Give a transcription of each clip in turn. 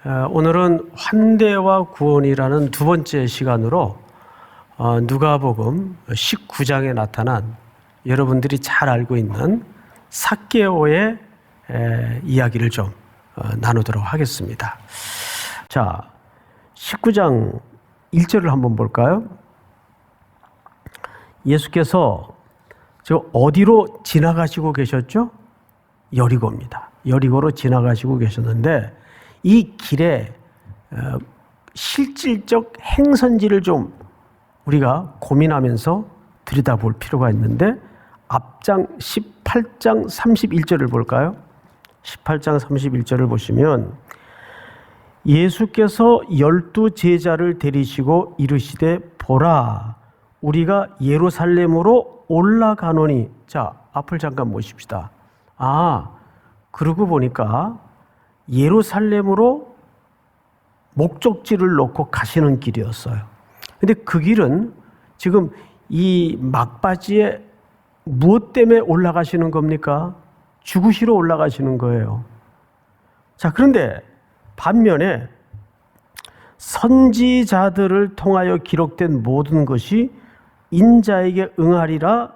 오늘은 환대와 구원이라는 두 번째 시간으로 누가복음 19장에 나타난 여러분들이 잘 알고 있는 삭개오의 이야기를 좀 나누도록 하겠습니다. 자, 19장 1절을 한번 볼까요? 예수께서 저 어디로 지나가시고 계셨죠? 여리고입니다. 여리고로 지나가시고 계셨는데 이 길에 실질적 행선지를 좀 우리가 고민하면서 들여다볼 필요가 있는데 앞장 18장 31절을 볼까요? 18장 31절을 보시면 예수께서 12 제자를 데리시고 이르시되 보라 우리가 예루살렘으로 올라가노니. 자, 앞을 잠깐 보십시다. 그러고 보니까 예루살렘으로 목적지를 놓고 가시는 길이었어요. 근데 그 길은 지금 이 막바지에 무엇 때문에 올라가시는 겁니까? 죽으시러 올라가시는 거예요. 자, 그런데 반면에 선지자들을 통하여 기록된 모든 것이 인자에게 응하리라.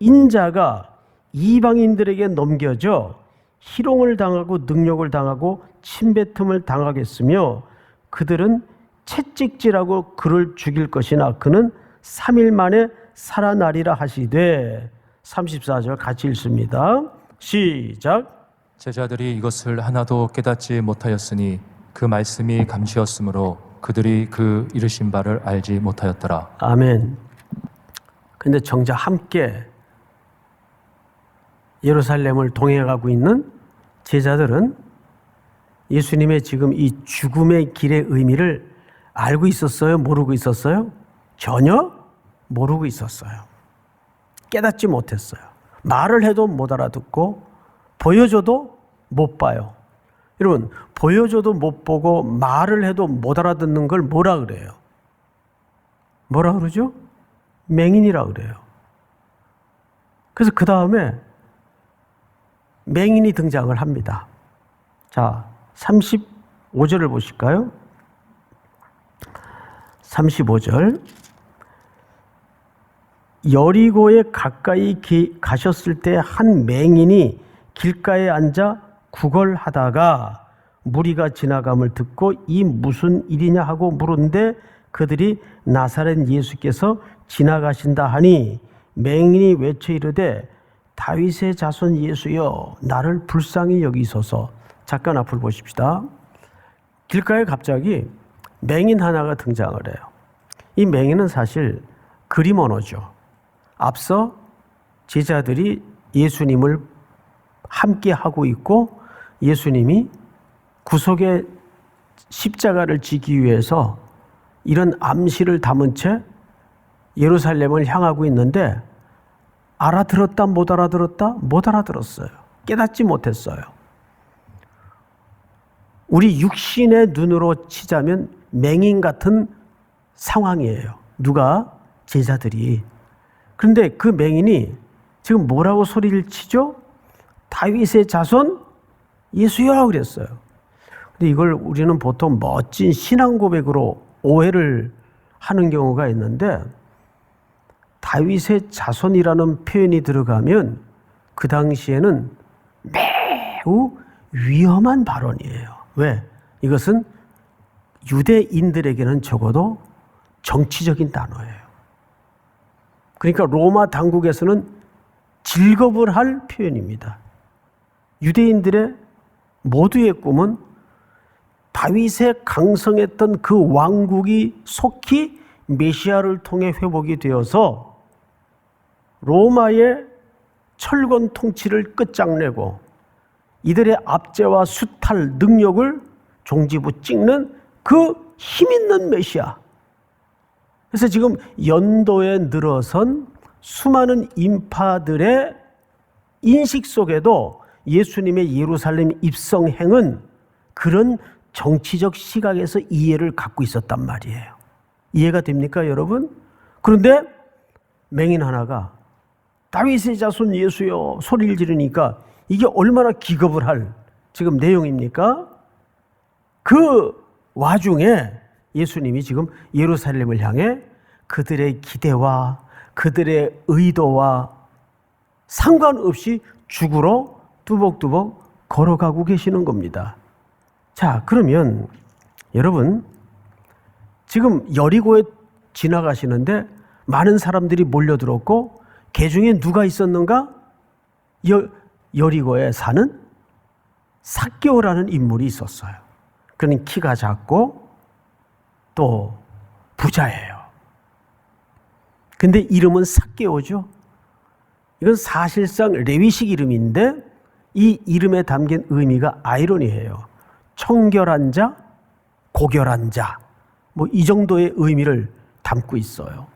인자가 이방인들에게 넘겨져 희롱을 당하고 능욕을 당하고 침뱉음을 당하겠으며 그들은 채찍질하고 그를 죽일 것이나 그는 3일 만에 살아나리라 하시되. 34절 같이 읽습니다. 시작. 제자들이 이것을 하나도 깨닫지 못하였으니 그 말씀이 감시였으므로 그들이 그 이르신 바를 알지 못하였더라. 아멘. 근데 정작 함께 예루살렘을 동행하고 있는 제자들은 예수님의 지금 이 죽음의 길의 의미를 알고 있었어요? 모르고 있었어요? 전혀 모르고 있었어요. 깨닫지 못했어요. 말을 해도 못 알아듣고 보여줘도 못 봐요. 여러분, 보여줘도 못 보고 말을 해도 못 알아듣는 걸 뭐라 그래요? 뭐라 그러죠? 맹인이라 그래요. 그래서 그 다음에 맹인이 등장을 합니다. 자, 35절을 보실까요? 35절. 여리고에 가까이 가셨을 때 한 맹인이 길가에 앉아 구걸하다가 무리가 지나감을 듣고 이 무슨 일이냐 하고 물은데 그들이 나사렛 예수께서 지나가신다 하니 맹인이 외쳐 이르되 다윗의 자손 예수여 나를 불쌍히 여기소서. 잠깐 앞을 보십시다. 길가에 갑자기 맹인 하나가 등장을 해요. 이 맹인은 사실 그림 언어죠. 앞서 제자들이 예수님을 함께 하고 있고 예수님이 구속의 십자가를 지기 위해서 이런 암시를 담은 채 예루살렘을 향하고 있는데 알아들었다 못 알아들었다? 못 알아들었어요. 깨닫지 못했어요. 우리 육신의 눈으로 치자면 맹인 같은 상황이에요. 누가? 제자들이. 그런데 그 맹인이 지금 뭐라고 소리를 치죠? 다윗의 자손 예수여 그랬어요. 근데 이걸 우리는 보통 멋진 신앙 고백으로 오해를 하는 경우가 있는데 다윗의 자손이라는 표현이 들어가면 그 당시에는 매우 위험한 발언이에요. 왜? 이것은 유대인들에게는 적어도 정치적인 단어예요. 그러니까 로마 당국에서는 질겁을 할 표현입니다. 유대인들의 모두의 꿈은 다윗의 강성했던 그 왕국이 속히 메시아를 통해 회복이 되어서 로마의 철권 통치를 끝장내고 이들의 압제와 수탈 능력을 종지부 찍는 그 힘있는 메시아. 그래서 지금 연도에 늘어선 수많은 인파들의 인식 속에도 예수님의 예루살렘 입성행은 그런 정치적 시각에서 이해를 갖고 있었단 말이에요. 이해가 됩니까, 여러분? 그런데 맹인 하나가 다윗의 자손 예수여 소리를 지르니까 이게 얼마나 기겁을 할 지금 내용입니까? 그 와중에 예수님이 지금 예루살렘을 향해 그들의 기대와 그들의 의도와 상관없이 죽으러 뚜벅뚜벅 걸어가고 계시는 겁니다. 자, 그러면 여러분, 지금 여리고에 지나가시는데 많은 사람들이 몰려들었고 그 중에 누가 있었는가? 여리고에 사는 삭개오라는 인물이 있었어요. 그는 키가 작고 또 부자예요. 근데 이름은 삭개오죠. 이건 사실상 레위식 이름인데 이 이름에 담긴 의미가 아이러니해요. 청결한 자, 고결한 자, 뭐 이 정도의 의미를 담고 있어요.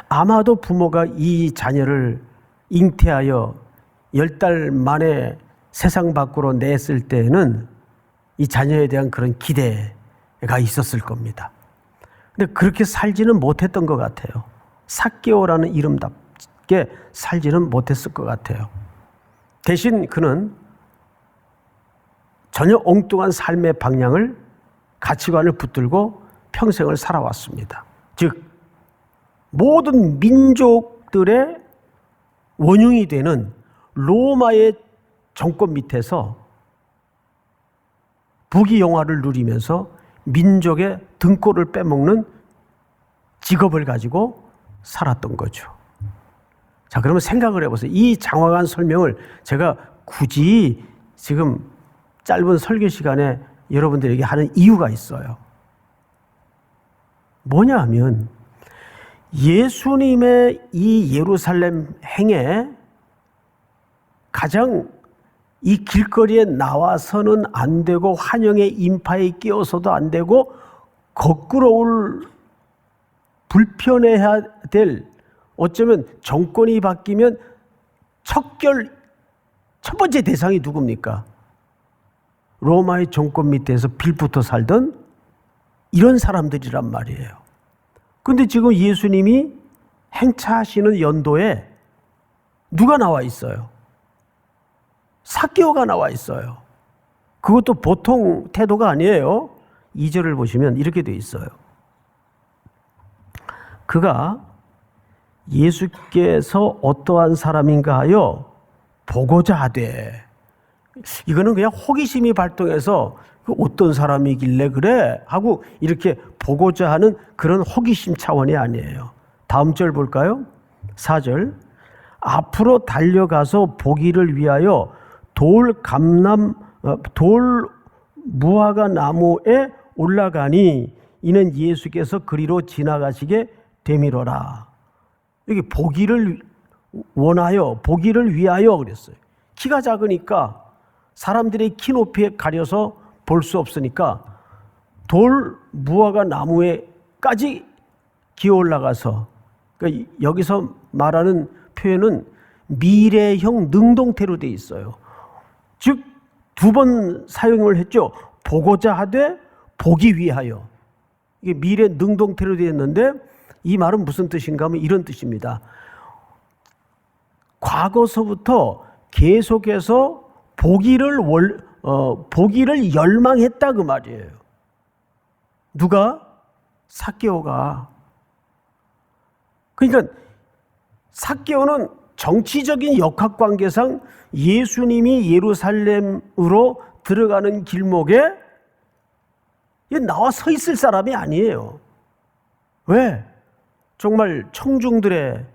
아마도 부모가 이 자녀를 잉태하여 10달 만에 세상 밖으로 냈을 때는 이 자녀에 대한 그런 기대가 있었을 겁니다. 근데 그렇게 살지는 못했던 것 같아요. 삭개오라는 이름답게 살지는 못했을 것 같아요. 대신 그는 전혀 엉뚱한 삶의 방향을, 가치관을 붙들고 평생을 살아왔습니다. 즉 모든 민족들의 원흉이 되는 로마의 정권 밑에서 부귀영화를 누리면서 민족의 등골을 빼먹는 직업을 가지고 살았던 거죠. 자, 그러면 생각을 해보세요. 이 장황한 설명을 제가 굳이 지금 짧은 설교 시간에 여러분들에게 하는 이유가 있어요. 뭐냐 하면 예수님의 이 예루살렘 행에 가장 이 길거리에 나와서는 안 되고 환영의 인파에 끼어서도 안 되고 거꾸로 올 불편해야 될, 어쩌면 정권이 바뀌면 첫 번째 대상이 누굽니까? 로마의 정권 밑에서 빌붙어 살던 이런 사람들이란 말이에요. 근데 지금 예수님이 행차하시는 연도에 누가 나와 있어요? 삭개오가 나와 있어요. 그것도 보통 태도가 아니에요. 2절을 보시면 이렇게 돼 있어요. 그가 예수께서 어떠한 사람인가 하여 보고자 하되, 이거는 그냥 호기심이 발동해서 어떤 사람이길래 그래 하고 이렇게 보고자 하는 그런 호기심 차원이 아니에요. 다음 절 볼까요? 4절. 앞으로 달려가서 보기를 위하여 돌 무화과 나무에 올라가니 이는 예수께서 그리로 지나가시게 되미로라. 여기 보기를 원하여, 보기를 위하여 그랬어요. 키가 작으니까 사람들의 키 높이에 가려서 볼 수 없으니까 돌 무화과 나무에까지 기어 올라가서, 그러니까 여기서 말하는 표현은 미래형 능동태로 돼 있어요. 즉 두 번 사용을 했죠. 보고자 하되 보기 위하여. 이게 미래 능동태로 되어 있는데 이 말은 무슨 뜻인가 하면 이런 뜻입니다. 과거서부터 계속해서 보기를 열망했다 그 말이에요. 누가? 삭개오가. 그러니까 삭개오는 정치적인 역학관계상 예수님이 예루살렘으로 들어가는 길목에 나와 서 있을 사람이 아니에요. 왜? 정말 청중들의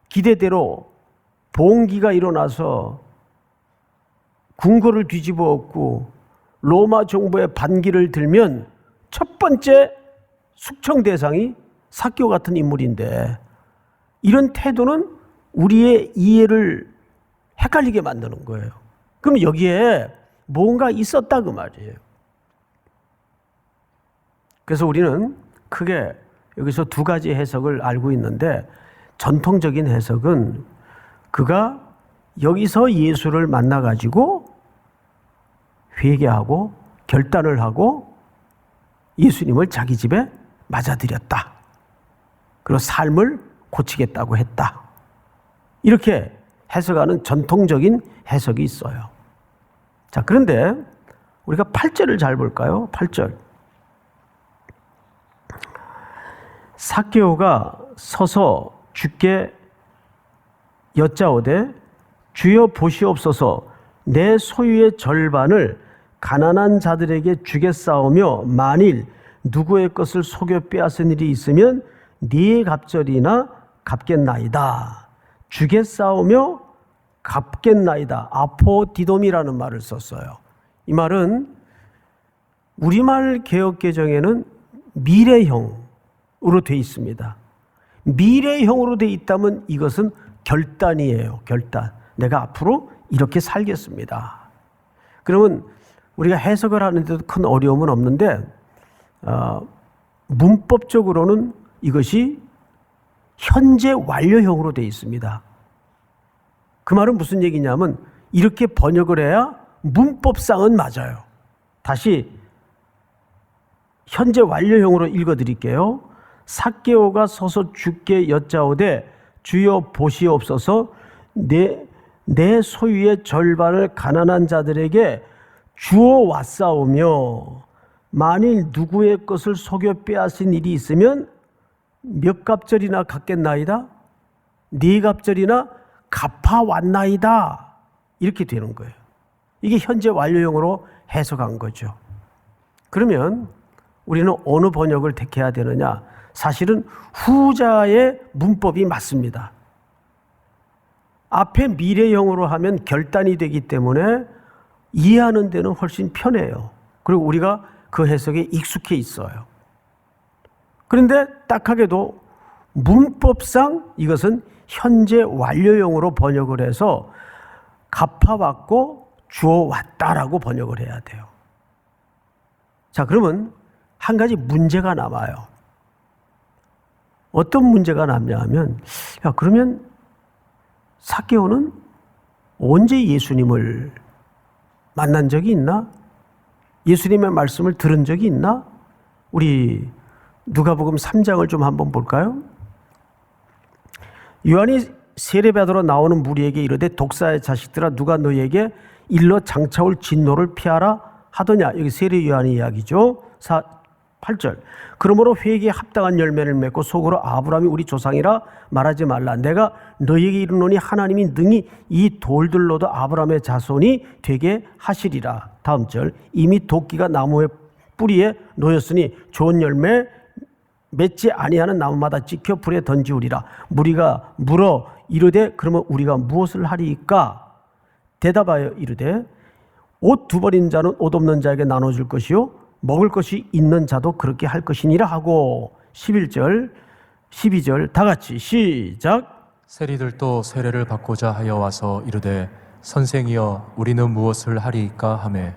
기대대로 봉기가 일어나서 궁궐을 뒤집어 엎고 로마 정부의 반기를 들면 첫 번째 숙청 대상이 삭개오 같은 인물인데, 이런 태도는 우리의 이해를 헷갈리게 만드는 거예요. 그럼 여기에 뭔가 있었다 그 말이에요. 그래서 우리는 크게 여기서 두 가지 해석을 알고 있는데, 전통적인 해석은 그가 여기서 예수를 만나가지고 회개하고 결단을 하고 예수님을 자기 집에 맞아들였다. 그리고 삶을 고치겠다고 했다. 이렇게 해석하는 전통적인 해석이 있어요. 자, 그런데 우리가 8절을 잘 볼까요? 8절. 삭개오가 서서 주께 여짜오되 주여 보시옵소서 내 소유의 절반을 가난한 자들에게 주겠사오며 만일 누구의 것을 속여 빼앗은 일이 있으면 네 갑절이나 갚겠나이다. 주겠사오며 갚겠나이다. 아포디돔이라는 말을 썼어요. 이 말은 우리말 개역개정에는 미래형으로 되어 있습니다. 미래형으로 되어 있다면 이것은 결단이에요. 결단. 내가 앞으로 이렇게 살겠습니다. 그러면 우리가 해석을 하는데도 큰 어려움은 없는데 문법적으로는 이것이 현재 완료형으로 되어 있습니다. 그 말은 무슨 얘기냐면 이렇게 번역을 해야 문법상은 맞아요. 다시 현재 완료형으로 읽어드릴게요. 삭개오가 서서 주께 여짜오되 주여 보시옵소서 내 소유의 절반을 가난한 자들에게 주어 왔사오며 만일 누구의 것을 속여 빼앗은 일이 있으면 몇 갑절이나 갚겠나이다? 네 갑절이나 갚아왔나이다. 이렇게 되는 거예요. 이게 현재 완료형으로 해석한 거죠. 그러면 우리는 어느 번역을 택해야 되느냐? 사실은 후자의 문법이 맞습니다. 앞에 미래형으로 하면 결단이 되기 때문에 이해하는 데는 훨씬 편해요. 그리고 우리가 그 해석에 익숙해 있어요. 그런데 딱하게도 문법상 이것은 현재 완료형으로 번역을 해서 갚아왔고 주어왔다라고 번역을 해야 돼요. 자, 그러면 한 가지 문제가 남아요. 어떤 문제가 남냐 하면, 야, 그러면 삭개오는 언제 예수님을 만난 적이 있나? 예수님의 말씀을 들은 적이 있나? 우리 누가복음 3장을 좀 한번 볼까요? 요한이 세례받으러 나오는 무리에게 이르되 독사의 자식들아 누가 너희에게 일러 장차올 진노를 피하라 하더냐. 여기 세례 요한의 이야기죠. 8절. 그러므로 회개에 합당한 열매를 맺고 속으로 아브라함이 우리 조상이라 말하지 말라. 내가 너희에게 이르노니 하나님이 능히 이 돌들로도 아브라함의 자손이 되게 하시리라. 다음 절. 이미 도끼가 나무의 뿌리에 놓였으니 좋은 열매 맺지 아니하는 나무마다 찍혀 불에 던지우리라. 무리가 물어 이르되 그러면 우리가 무엇을 하리이까? 대답하여 이르되 옷 두 벌인 자는 옷 없는 자에게 나눠줄 것이요 먹을 것이 있는 자도 그렇게 할 것이니라 하고 11절 12절 다 같이 시작. 세리들도 세례를 받고자 하여 와서 이르되 선생이여 우리는 무엇을 하리이까 하매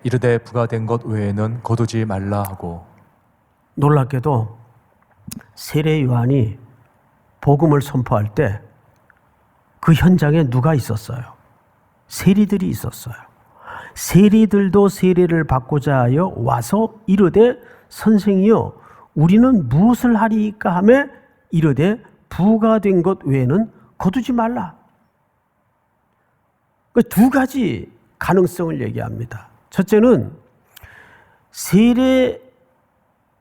이르되 부가된 것 외에는 거두지 말라 하고. 놀랍게도 세례 요한이 복음을 선포할 때 그 현장에 누가 있었어요? 세리들이 있었어요. 세리들도 세례를 받고자 하여 와서 이르되 선생이여 우리는 무엇을 하리이까 하매 이르되 부가된 것 외에는 거두지 말라. 그 두 가지 가능성을 얘기합니다. 첫째는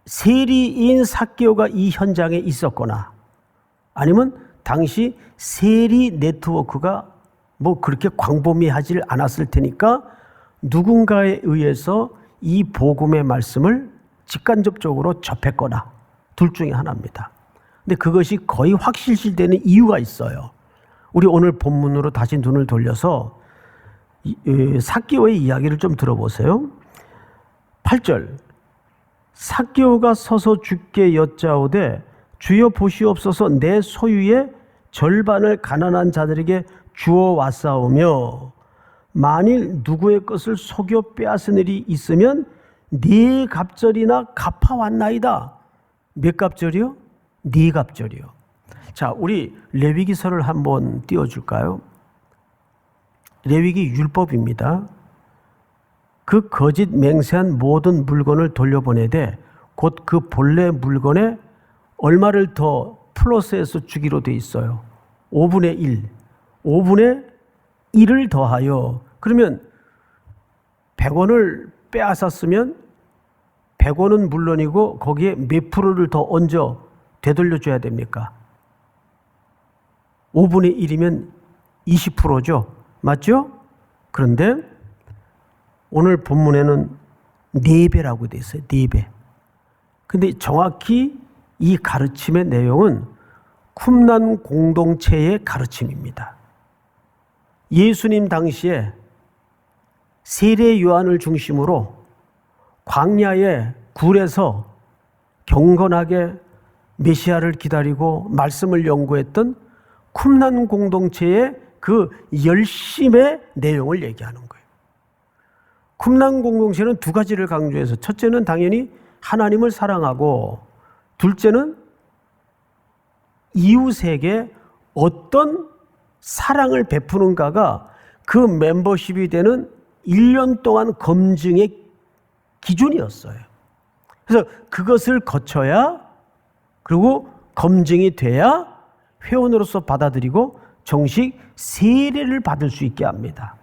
세리인 삭개오가 이 현장에 있었거나 아니면 당시 세리 네트워크가 뭐 그렇게 광범위하지 않았을 테니까 누군가에 의해서 이 복음의 말씀을 직간접적으로 접했거나 둘 중에 하나입니다. 근데 그것이 거의 확실시되는 이유가 있어요. 우리 오늘 본문으로 다시 눈을 돌려서 삭개오의 이야기를 좀 들어보세요. 8절. 삭개오가 서서 주께 여짜오되 주여 보시옵소서 내 소유의 절반을 가난한 자들에게 주어 왔사오며 만일 누구의 것을 속여 빼앗은 일이 있으면 네 갑절이나 갚아왔나이다. 몇 갑절이요? 네 갑절이요. 자, 우리 레위기서를 한번 띄워줄까요? 레위기 율법입니다. 그 거짓 맹세한 모든 물건을 돌려보내되 곧 그 본래 물건에 얼마를 더 플러스해서 주기로 돼 있어요. 5분의 1. 5분의 1을 더하여 그러면 100원을 빼앗았으면 100원은 물론이고 거기에 몇 프로를 더 얹어 되돌려줘야 됩니까? 5분의 1이면 20%죠. 맞죠? 그런데 오늘 본문에는 4배라고 돼 있어요. 4배. 근데 정확히 이 가르침의 내용은 쿰난 공동체의 가르침입니다. 예수님 당시에 세례 요한을 중심으로 광야의 굴에서 경건하게 메시아를 기다리고 말씀을 연구했던 쿰난 공동체의 그 열심의 내용을 얘기하는 거예요. 쿰난 공동체는 2가지를 강조해서, 첫째는 당연히 하나님을 사랑하고, 둘째는 이웃에게 어떤 사랑을 베푸는가가 그 멤버십이 되는 1년 동안 검증의 기준이었어요. 그래서 그것을 거쳐야, 그리고 검증이 돼야 회원으로서 받아들이고 정식 세례를 받을 수 있게 합니다.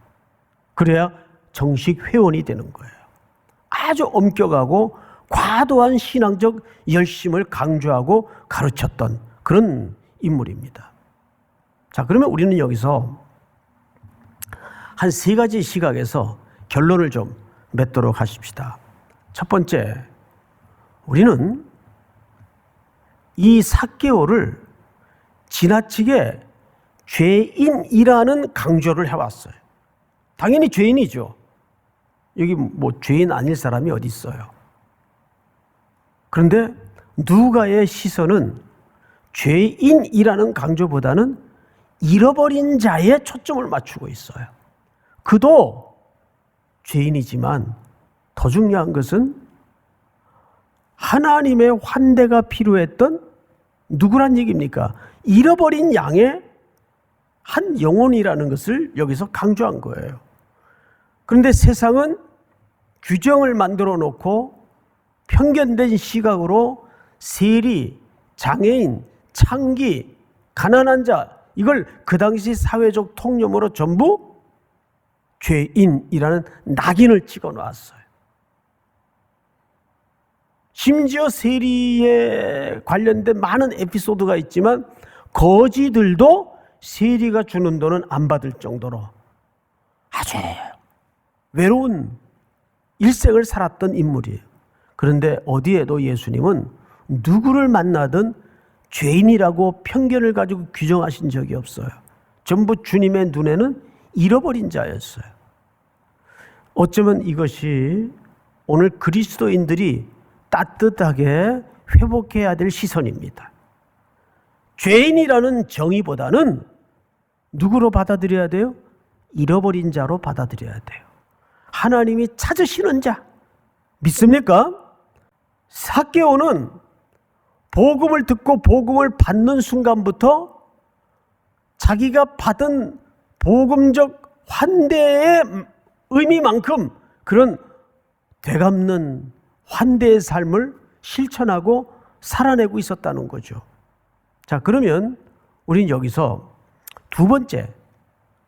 그래야 정식 회원이 되는 거예요. 아주 엄격하고 과도한 신앙적 열심을 강조하고 가르쳤던 그런 인물입니다. 자, 그러면 우리는 여기서 한 3가지 시각에서 결론을 좀 맺도록 하십시다. 첫 번째, 우리는 이 삭개오를 지나치게 죄인이라는 강조를 해왔어요. 당연히 죄인이죠. 여기 뭐 죄인 아닐 사람이 어디 있어요. 그런데 누가의 시선은 죄인이라는 강조보다는 잃어버린 자에 초점을 맞추고 있어요. 그도 죄인이지만 더 중요한 것은 하나님의 환대가 필요했던 누구란 얘기입니까? 잃어버린 양의 한 영혼이라는 것을 여기서 강조한 거예요. 그런데 세상은 규정을 만들어 놓고 편견된 시각으로 세리, 장애인, 창기, 가난한 자, 이걸 그 당시 사회적 통념으로 전부 죄인이라는 낙인을 찍어 놓았어요. 심지어 세리에 관련된 많은 에피소드가 있지만 거지들도 세리가 주는 돈은 안 받을 정도로 아주 외로운 일생을 살았던 인물이에요. 그런데 어디에도 예수님은 누구를 만나든 죄인이라고 편견을 가지고 규정하신 적이 없어요. 전부 주님의 눈에는 잃어버린 자였어요. 어쩌면 이것이 오늘 그리스도인들이 따뜻하게 회복해야 될 시선입니다. 죄인이라는 정의보다는 누구로 받아들여야 돼요? 잃어버린 자로 받아들여야 돼요. 하나님이 찾으시는 자. 믿습니까? 삭개오는 복음을 듣고 복음을 받는 순간부터 자기가 받은 복음적 환대의 의미만큼 그런 되갚는 환대의 삶을 실천하고 살아내고 있었다는 거죠. 자, 그러면 우리는 여기서 2번째,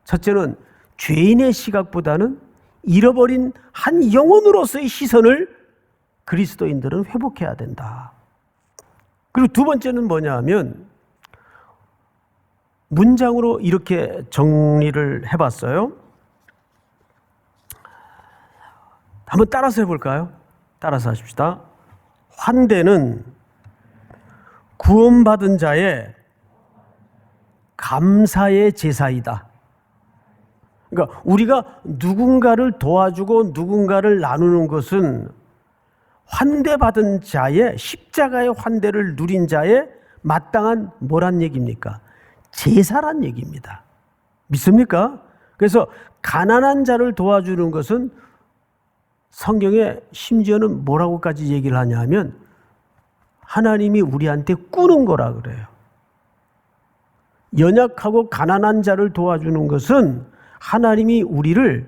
첫째는 죄인의 시각보다는 잃어버린 한 영혼으로서의 시선을 그리스도인들은 회복해야 된다. 그리고 2번째는 뭐냐 하면 문장으로 이렇게 정리를 해봤어요. 한번 따라서 해볼까요? 따라서 하십시다. 환대는 구원받은 자의 감사의 제사이다. 그러니까 우리가 누군가를 도와주고 누군가를 나누는 것은 환대받은 자의, 십자가의 환대를 누린 자의 마땅한 뭐란 얘기입니까? 제사란 얘기입니다. 믿습니까? 그래서 가난한 자를 도와주는 것은 성경에 심지어는 뭐라고까지 얘기를 하냐 하면 하나님이 우리한테 꾸는 거라 그래요. 연약하고 가난한 자를 도와주는 것은 하나님이 우리에게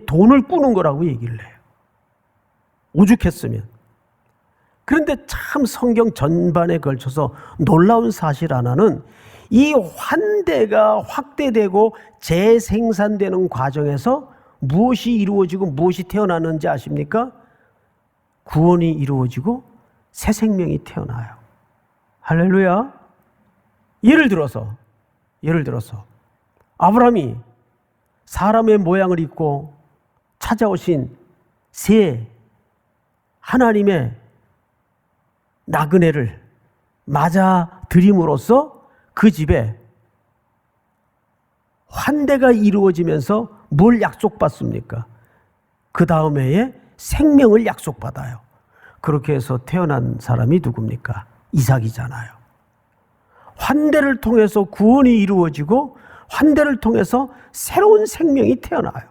돈을 꾸는 거라고 얘기를 해요. 오죽했으면. 그런데 참 성경 전반에 걸쳐서 놀라운 사실 하나는 이 환대가 확대되고 재생산되는 과정에서 무엇이 이루어지고 무엇이 태어나는지 아십니까? 구원이 이루어지고 새 생명이 태어나요. 할렐루야. 예를 들어서 아브라함이 사람의 모양을 입고 찾아오신 새 하나님의 나그네를 맞아 들임으로써 그 집에 환대가 이루어지면서 뭘 약속받습니까? 그 다음 해에 생명을 약속받아요. 그렇게 해서 태어난 사람이 누굽니까? 이삭이잖아요. 환대를 통해서 구원이 이루어지고 환대를 통해서 새로운 생명이 태어나요.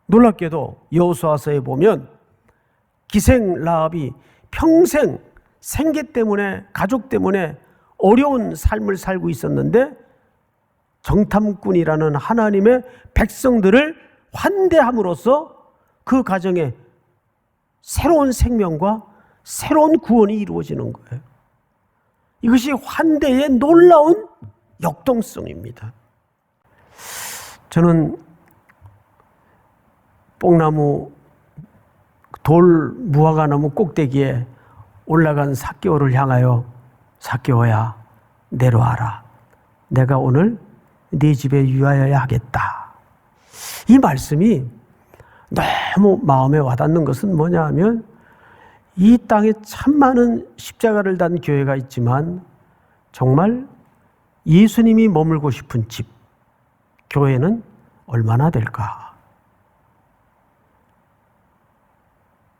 놀랍게도 여호수아서에 보면 기생 라합이 평생 생계 때문에 가족 때문에 어려운 삶을 살고 있었는데 정탐꾼이라는 하나님의 백성들을 환대함으로써 그 가정에 새로운 생명과 새로운 구원이 이루어지는 거예요. 이것이 환대의 놀라운 역동성입니다. 저는 뽕나무 돌 무화과나무 꼭대기에 올라간 삭개오를 향하여 삭개오야 내려와라. 내가 오늘 네 집에 유하여야 하겠다. 이 말씀이 너무 마음에 와닿는 것은 뭐냐 하면 이 땅에 참 많은 십자가를 단 교회가 있지만 정말 예수님이 머물고 싶은 집, 교회는 얼마나 될까?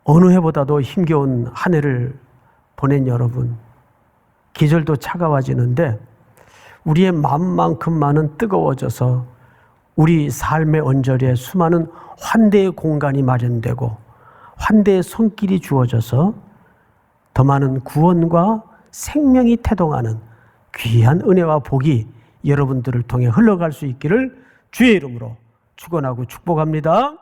어느 해보다도 힘겨운 한 해를 보낸 여러분, 계절도 차가워지는데 우리의 마음만큼만은 뜨거워져서 우리 삶의 언저리에 수많은 환대의 공간이 마련되고 환대의 손길이 주어져서 더 많은 구원과 생명이 태동하는 귀한 은혜와 복이 여러분들을 통해 흘러갈 수 있기를 주의 이름으로 축원하고 축복합니다.